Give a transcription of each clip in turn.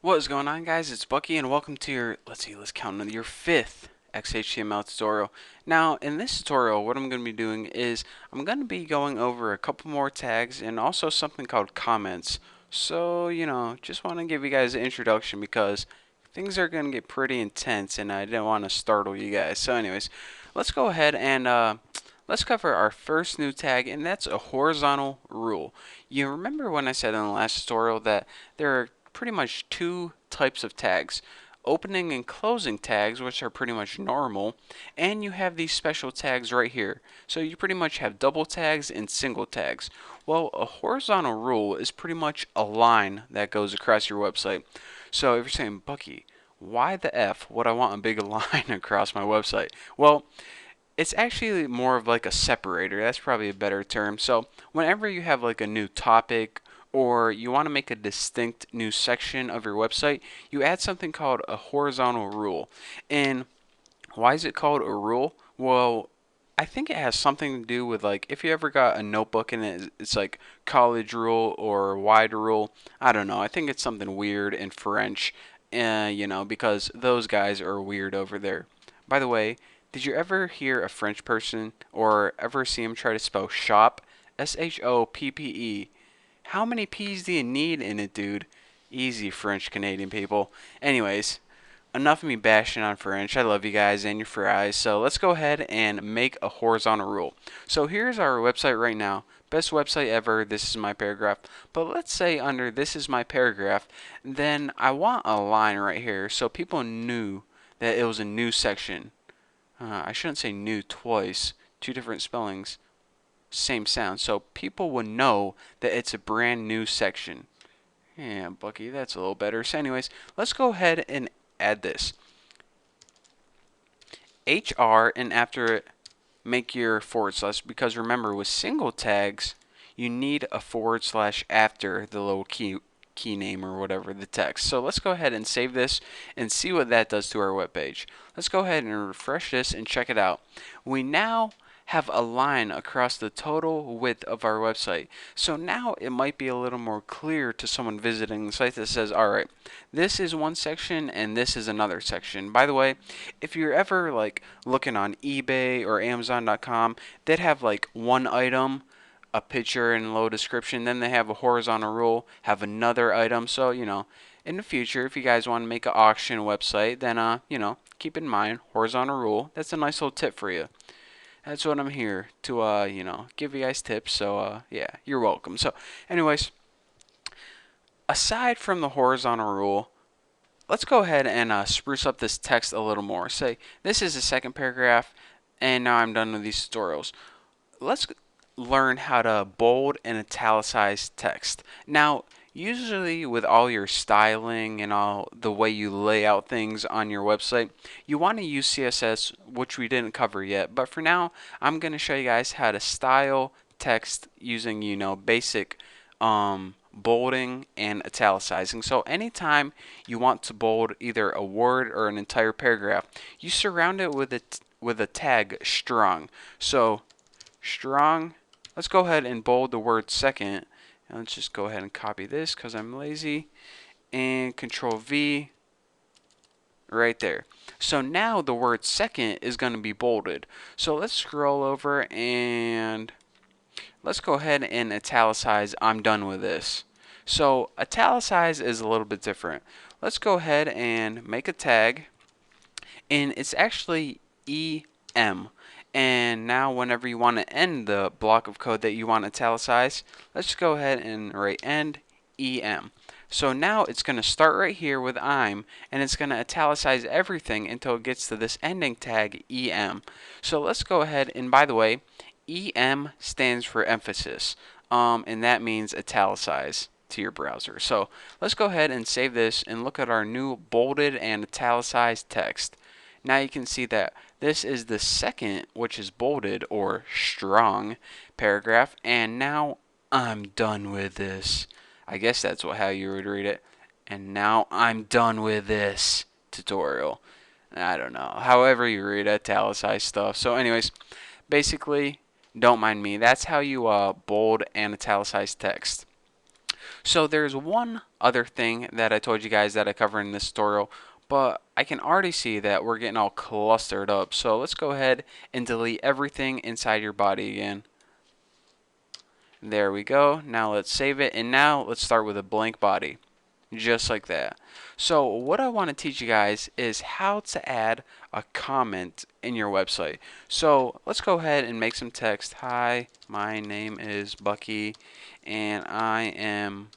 What is going on, guys? It's Bucky and welcome to let's count your fifth XHTML tutorial. Now in this tutorial what I'm going to be doing is I'm going to be going over a couple more tags and also something called comments. So just want to give you guys an introduction because things are going to get pretty intense and I didn't want to startle you guys. So anyways, let's go ahead and let's cover our first new tag, and that's a horizontal rule. You remember when I said in the last tutorial that there are pretty much two types of tags: opening and closing tags, which are pretty much normal, and you have these special tags right here. So you pretty much have double tags and single tags. Well, a horizontal rule is pretty much a line that goes across your website. So if you're saying, Bucky, why the F would I want a big line across my website? Well, it's actually more of like a separator. That's probably a better term. So whenever you have like a new topic or you want to make a distinct new section of your website, you add something called a horizontal rule. And why is it called a rule? Well, I think it has something to do with, like, if you ever got a notebook and it's like college rule or wide rule. I don't know. I think it's something weird in French, because those guys are weird over there. By the way, did you ever hear a French person or ever see him try to spell shop? SHOPPE. How many P's do you need in it, dude? Easy, French Canadian people. Anyways, enough of me bashing on French. I love you guys and your fries. So let's go ahead and make a horizontal rule. So here's our website right now. Best website ever. This is my paragraph. But let's say under this is my paragraph, then I want a line right here so people knew that it was a new section. I shouldn't say new twice. Two different spellings, same sound. So people would know that it's a brand new section. Yeah, Bucky, that's a little better. So anyways, let's go ahead and add this. HR, and after it, make your forward slash, because remember with single tags, you need a forward slash after the little key name or whatever the text. So let's go ahead and save this and see what that does to our web page. Let's go ahead and refresh this and check it out. We now have a line across the total width of our website. So now it might be a little more clear to someone visiting the site that says, alright, this is one section and this is another section. By the way, if you're ever like looking on eBay or Amazon.com, they'd have like one item, a picture and low description, then they have a horizontal rule, have another item. So in the future, if you guys want to make an auction website, then keep in mind horizontal rule. That's a nice little tip for you. That's what I'm here to give you guys tips. So yeah, you're welcome. So anyways, aside from the horizontal rule, let's go ahead and spruce up this text a little more. Say this is the second paragraph, and now I'm done with these tutorials. Let's learn how to bold and italicize text. Now, usually with all your styling and all the way you lay out things on your website, you want to use CSS, which we didn't cover yet. But for now, I'm going to show you guys how to style text using, basic bolding and italicizing. So anytime you want to bold either a word or an entire paragraph, you surround it with a tag strong. So strong. Let's go ahead and bold the word second. And let's just go ahead and copy this because I'm lazy. And Control V right there. So now the word second is going to be bolded. So let's scroll over and let's go ahead and italicize. I'm done with this. So italicize is a little bit different. Let's go ahead and make a tag. And it's actually EM. And now whenever you want to end the block of code that you want to italicize, let's just go ahead and write end EM. So now it's going to start right here with I'm, and it's going to italicize everything until it gets to this ending tag EM. So let's go ahead, and by the way, EM stands for emphasis, and that means italicize to your browser. So let's go ahead and save this and look at our new bolded and italicized text. Now you can see that this is the second, which is bolded or strong paragraph, and now I'm done with this. I guess that's how you would read it. And now I'm done with this tutorial. I don't know. However you read italicized stuff. So anyways, basically, don't mind me. That's how you bold and italicize text. So there's one other thing that I told you guys that I covered in this tutorial, but I can already see that we're getting all clustered up. So let's go ahead and delete everything inside your body again. There we go. Now let's save it, and now let's start with a blank body. Just like that. So what I want to teach you guys is how to add a comment in your website. So let's go ahead and make some text. Hi, my name is Bucky, and I am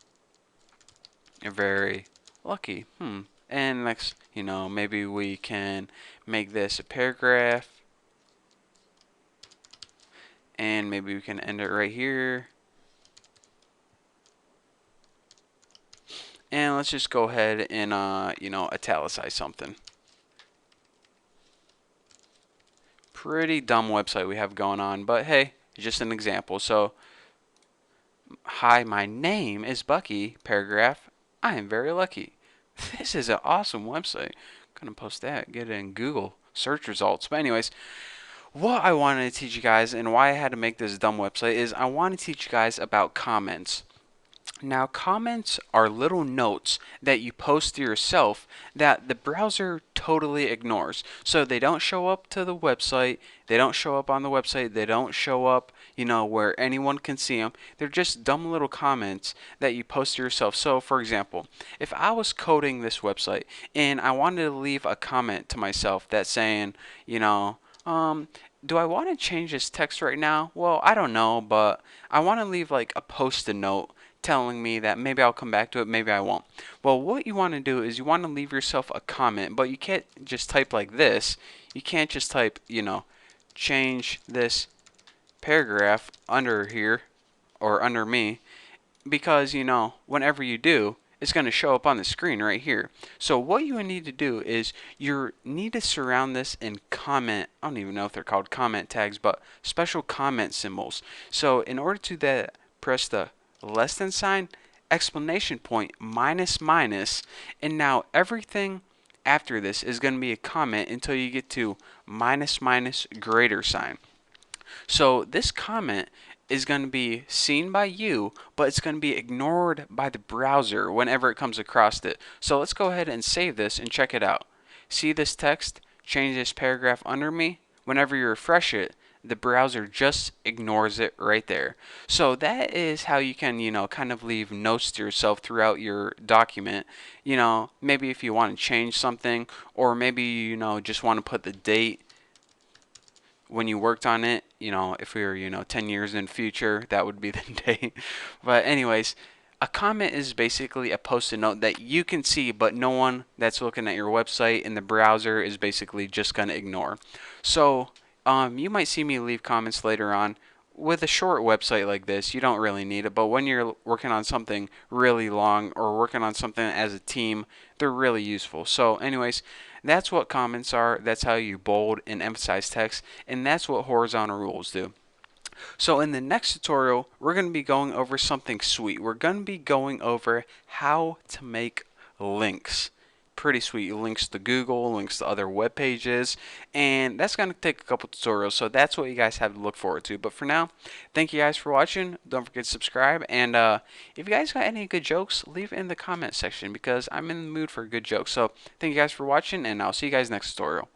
very lucky. And next, maybe we can make this a paragraph, and maybe we can end it right here. And let's just go ahead and italicize something. Pretty dumb website we have going on, but hey, just an example. So, hi, my name is Bucky, paragraph. I am very lucky. This is an awesome website. I'm gonna post that, get it in Google search results. But anyways, what I wanted to teach you guys and why I had to make this dumb website is I want to teach you guys about comments. Now, comments are little notes that you post to yourself that the browser totally ignores. So they don't show up to the website, they don't show up on the website, they don't show up, where anyone can see them. They're just dumb little comments that you post to yourself. So, for example, if I was coding this website and I wanted to leave a comment to myself that's saying, do I want to change this text right now? Well, I don't know, but I want to leave like a post-it note telling me that maybe I'll come back to it, maybe I won't. Well, what you want to do is you want to leave yourself a comment, but you can't just type like this. You can't just type, change this paragraph under here or under me, because, whenever you do, it's going to show up on the screen right here. So what you need to do is you need to surround this in comment. I don't even know if they're called comment tags, but special comment symbols. So in order to that, press the less than sign, exclamation point, minus, minus, and now everything after this is going to be a comment until you get to minus, minus, greater sign. So this comment is going to be seen by you, but it's going to be ignored by the browser whenever it comes across it. So let's go ahead and save this and check it out. See this text? Change this paragraph under me? Whenever you refresh it, the browser just ignores it right there. So that is how you can, kind of leave notes to yourself throughout your document. Maybe if you want to change something, or maybe, just want to put the date when you worked on it. If we were, 10 years in the future, that would be the date. But anyways, a comment is basically a post-it note that you can see, but no one that's looking at your website in the browser is basically just going to ignore. So you might see me leave comments later on. With a short website like this, you don't really need it, but when you're working on something really long or working on something as a team, they're really useful. So anyways, that's what comments are. That's how you bold and emphasize text, and that's what horizontal rules do. So in the next tutorial, we're going to be going over something sweet. We're going to be going over how to make links. Pretty sweet. Links to Google, links to other web pages, and that's going to take a couple tutorials, so that's what you guys have to look forward to. But for now, thank you guys for watching. Don't forget to subscribe, and if you guys got any good jokes, leave it in the comment section, because I'm in the mood for a good joke. So thank you guys for watching, and I'll see you guys next tutorial.